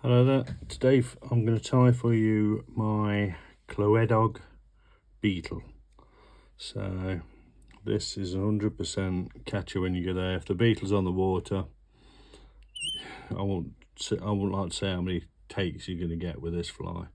Hello there, today I'm going to tie for you my Clywedog beetle. So this is 100% catcher when you get there. If the beetle's on the water, I won't like to say how many takes you're going to get with this fly.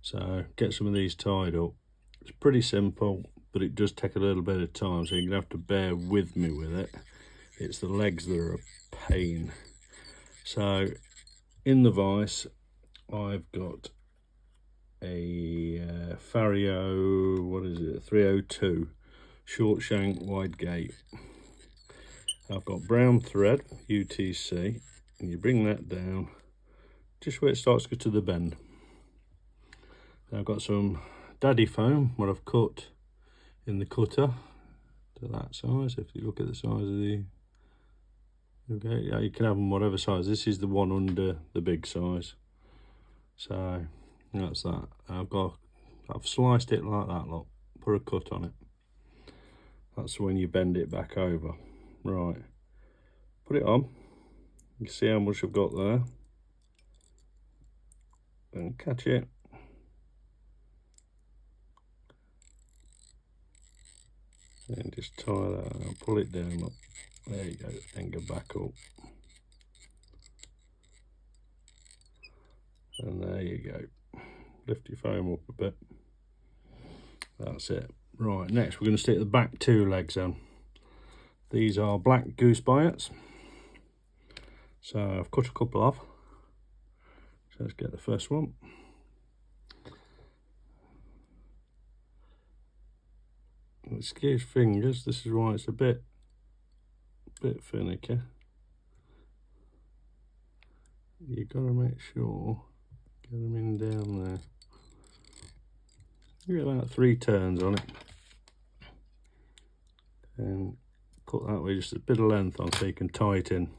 So get some of these tied up. It's pretty simple, but it does take a little bit of time, so you're going to have to bear with me with it. It's the legs that are a pain. So in the vise I've got a Fario, what is it, 302 short shank wide gate. I've got brown thread, UTC, and you bring that down just where it starts to go to the bend. I've got some daddy foam, what I've cut in the cutter to that size. If you look at the size of the, okay, yeah, you can have them whatever size. This is the one under the big size, so that's that. I've sliced it like that, look, put a cut on it. That's when you bend it back over. Right, put it on. You can see how much I've got there. Then catch it. And just tie that and pull it down, look. There you go, then go back up. And there you go. Lift your foam up a bit. That's it. Right, next we're going to stick the back two legs on. These are black goose biots. So I've cut a couple off. So let's get the first one. Excuse fingers, this is why it's a bit finicky. You've got to make sure, get them in down there. You get about 3 turns on it. And cut that way just a bit of length on so you can tie it in.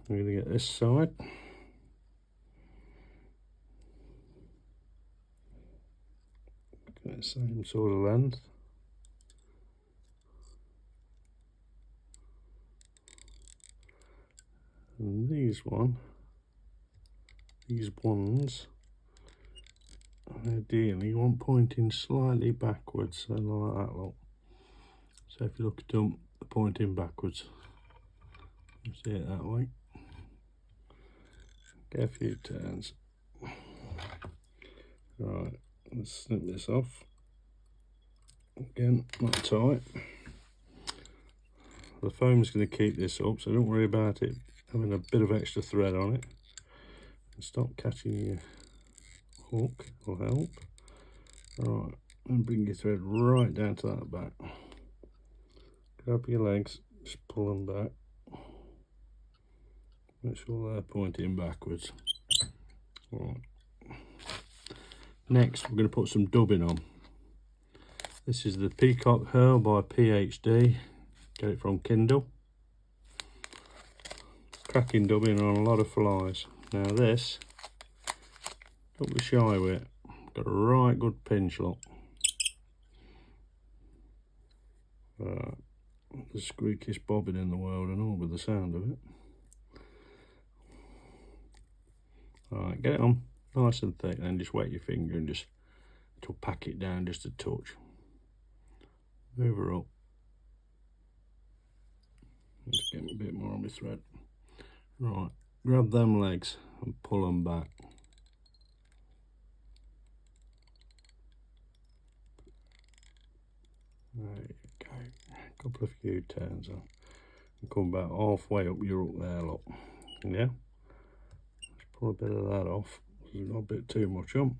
I'm going to get this side. Get the same sort of length. And these ones, ideally you want pointing slightly backwards, so like that, look. So if you look at them, they're pointing backwards. You see it that way. Get a few turns. Right, let's snip this off. Again, not tight. The foam's going to keep this up, so don't worry about it having a bit of extra thread on it. And stop catching your hook will help. Right, and bring your thread right down to that back. Grab your legs, just pull them back. Make sure they're pointing backwards. Right. Next, we're going to put some dubbing on. This is the Peacock Herl by PhD. Get it from Kindle. Cracking dubbing on a lot of flies. Now this, don't be shy with it. Got a right good pinch, look. The squeakiest bobbin in the world and all with the sound of it. Alright, get it on nice and thick, and then just wet your finger and just, it'll pack it down just a touch. Move her up. Just get a bit more on my thread. Right, grab them legs and pull them back. There you go. A couple of few turns on. And come back halfway up, you're up there, look. Yeah? Let's pull a bit of that off. There's got a bit too much on.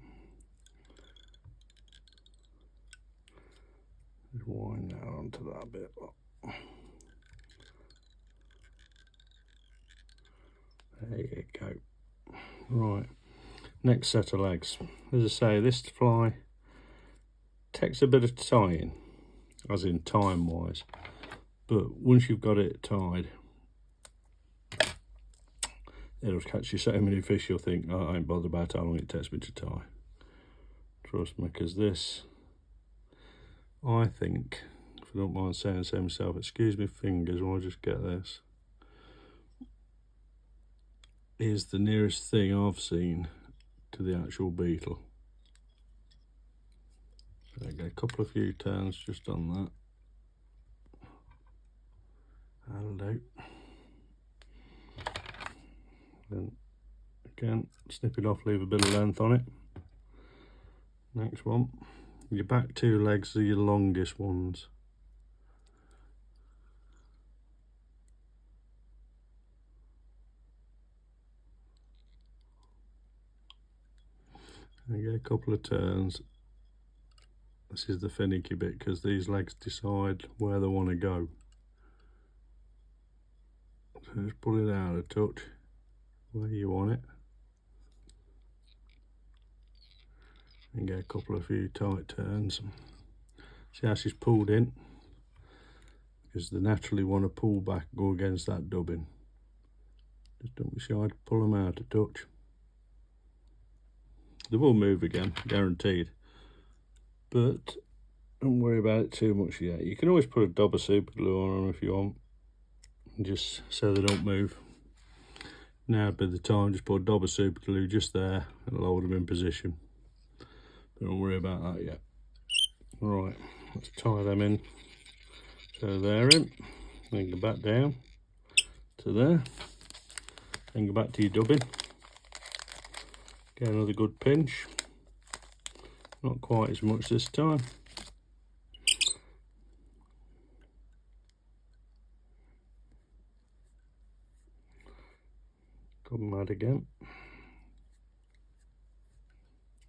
Just wind that onto that bit, look. There you go. Right, next set of legs. As I say, this fly takes a bit of tying, as in time wise, but once you've got it tied, it'll catch you so many fish you'll think, oh, I ain't bothered about how long it takes me to tie. Trust me, because this, I think, if I don't mind saying so myself, excuse me fingers while I just get this. is the nearest thing I've seen to the actual beetle. So I get a couple of few turns just on that. That'll do. Then again, snip it off, leave a bit of length on it. Next one, your back two legs are your longest ones. And get a couple of turns. This is the finicky bit because these legs decide where they want to go. So just pull it out a touch where you want it. And get a couple of few tight turns. See how she's pulled in? Because they naturally want to pull back, go against that dubbing. Just don't be shy to pull them out a touch. They will move again, guaranteed. But don't worry about it too much yet. You can always put a dab of super glue on them if you want, just so they don't move. Now by the time, just put a dab of super glue just there and hold them in position. Don't worry about that yet. Right, let's tie them in. So they're in. Then go back down to there. Then go back to your dubbing. Get another good pinch. Not quite as much this time. Come mad again.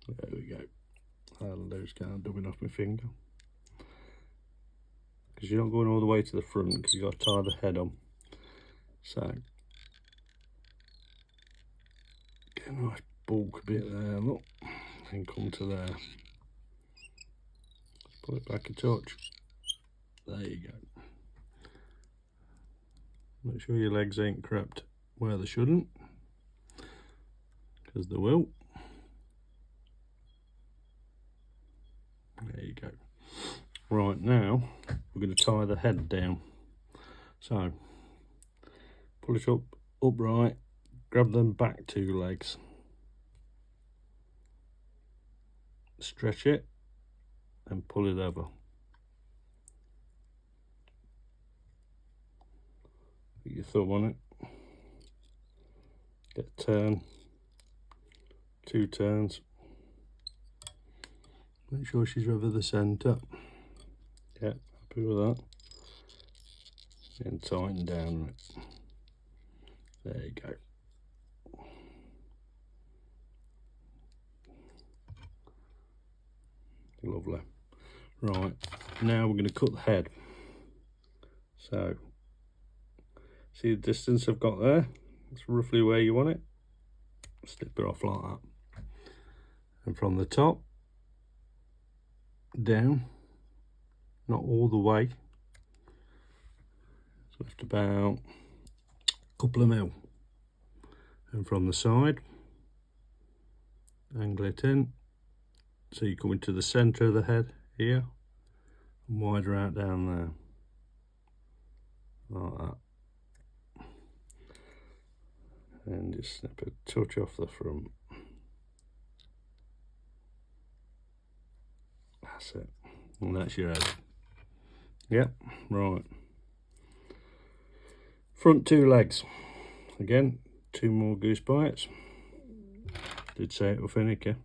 There we go. That'll do. Just kind of dubbing off my finger. Because you're not going all the way to the front because you've got to tie the head on. So, get a nice bulk bit there, look. Then come to there. Pull it back a touch. There you go. Make sure your legs ain't crept where they shouldn't, because they will. There you go. Right, now we're going to tie the head down. So pull it up upright, grab them back two legs, stretch it and pull it over. Put your thumb on it, get a turn, two turns, make sure she's over the centre. Yeah, happy with that. And tighten down. There you go. Lovely. Right, now we're going to cut the head. So, see the distance I've got there? It's roughly where you want it. Snip it off like that. And from the top down, not all the way, it's left about a couple of mil. And from the side, angle it in, so you come into the centre of the head here, and wider out down there, like that. And just snip a touch off the front. That's it. And that's your head. Yep, right. Front two legs. Again, two more goose bites. Did say it was finicky.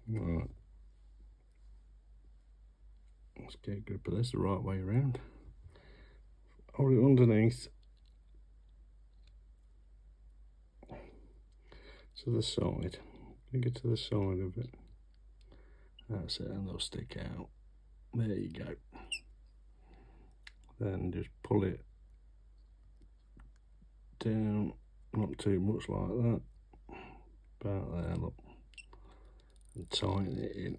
Right. Let's get a grip of this the right way around. Hold it underneath to the side. Bring it to the side of it. That's it, and they'll stick out. There you go. Then just pull it down, not too much like that. About there, look. And tighten it in.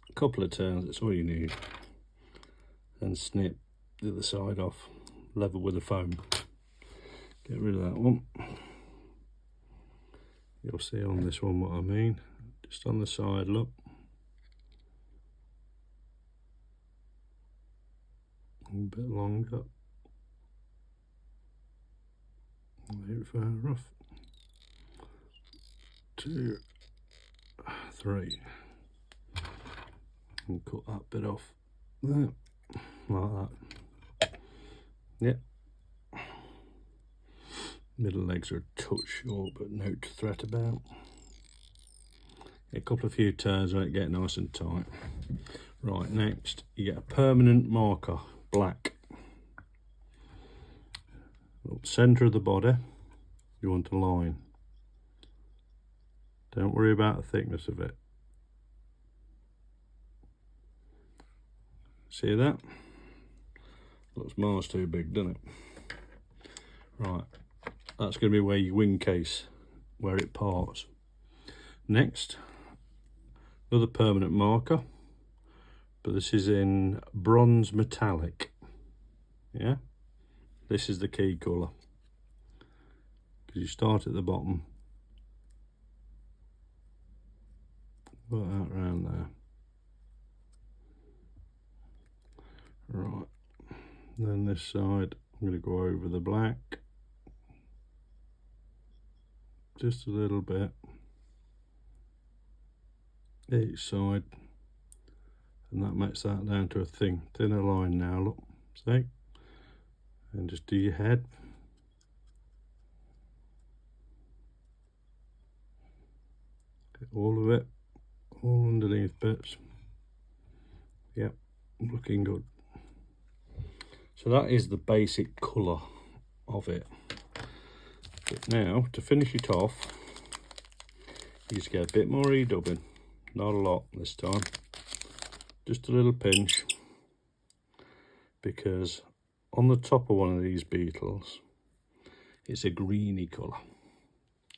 A couple of turns, that's all you need. And snip the other side off, level with the foam. Get rid of that one. You'll see on this one what I mean. Just on the side, look. A bit longer. Leave it far off. 2, 3. And cut that bit off there, like that. Yep. Middle legs are a touch short, but no to fret about. A couple of few turns on it, get nice and tight. Right, next you get a permanent marker, black. Centre of the body, you want a line. Don't worry about the thickness of it. See that? Looks miles too big, doesn't it? Right, that's going to be where your wing case, where it parts. Next, another permanent marker, but this is in bronze metallic. Yeah, this is the key colour, because you start at the bottom, put that around there. Right, then this side I'm going to go over the black just a little bit each side, and that makes that down to a thinner line now, look, see? And just do your head. Get all of it, all underneath bits. Yep, looking good. So that is the basic colour of it. But now, to finish it off, you just get a bit more e-dubbing. Not a lot this time, just a little pinch, because on the top of one of these beetles, it's a greeny colour.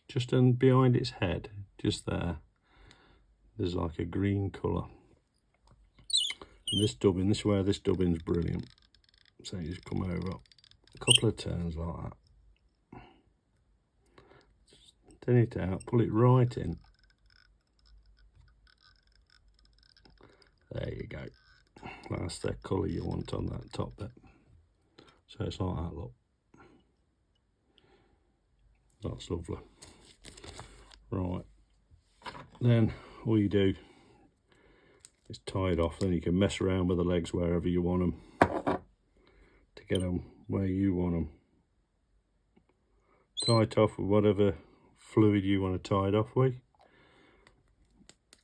Just behind its head, just there, there's like a green colour. And this dubbing, this is where this dubbing's brilliant. So you just come over a couple of turns like that. Thin it out, pull it right in. There you go. That's the colour you want on that top bit. So it's like that, look. That's lovely. Right. Then all you do is tie it off. Then you can mess around with the legs wherever you want them to get them where you want them. Tie it off with whatever fluid you want to tie it off with.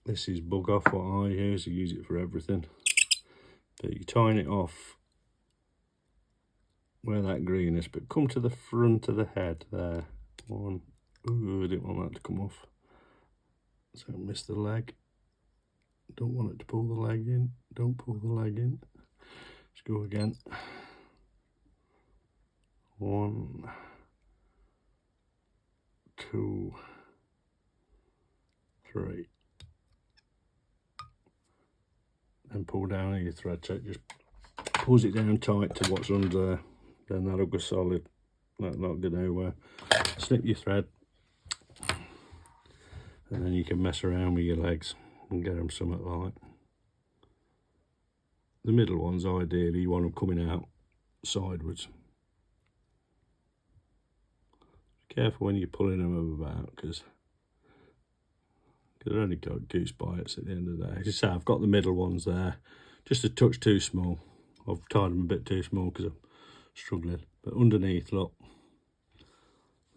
This is bug off, what I use it for everything. But you're tying it off where that green is, but come to the front of the head there. One. Ooh, I didn't want that to come off. So miss the leg. Don't want it to pull the leg in. Don't pull the leg in. Let's go again. 1, 2, 3. And pull down on your thread, so it just pulls it down tight to what's under there. Then that'll go solid. That'll not go nowhere. Slip your thread, and then you can mess around with your legs and get them somewhat like. The middle ones, ideally, you want them coming out sideways. Be careful when you're pulling them about, because they're only got goose bites at the end of the day. As you say, I've got the middle ones there, just a touch too small. I've tied them a bit too small because I'm struggling. But underneath, look,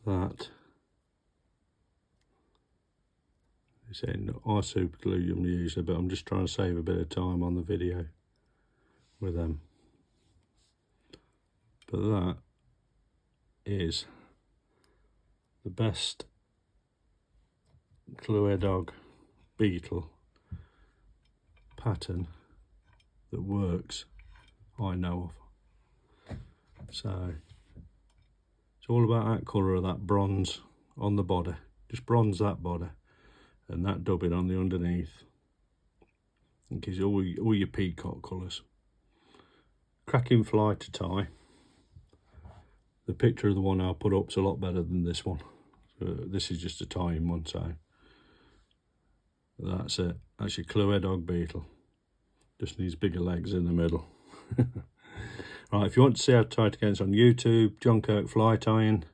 that is I super glue them usually, but I'm just trying to save a bit of time on the video with them. But that is the best Clywedog beetle pattern that works I know of. So it's all about that colour of that bronze on the body. Just bronze that body and that dubbing on the underneath. It gives you all your peacock colours. Cracking fly to tie. The picture of the one I'll put up's a lot better than this one. This is just a tying one, so that's it. That's your Clywedog beetle. Just needs bigger legs in the middle. Right, if you want to see how to tie it again, it's on YouTube, John Kirk Fly Tying.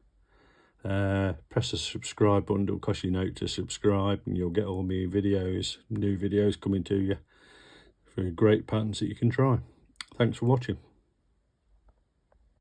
Press the subscribe button. It'll cost you note to subscribe, and you'll get all my videos, new videos coming to you for great patterns that you can try. Thanks for watching.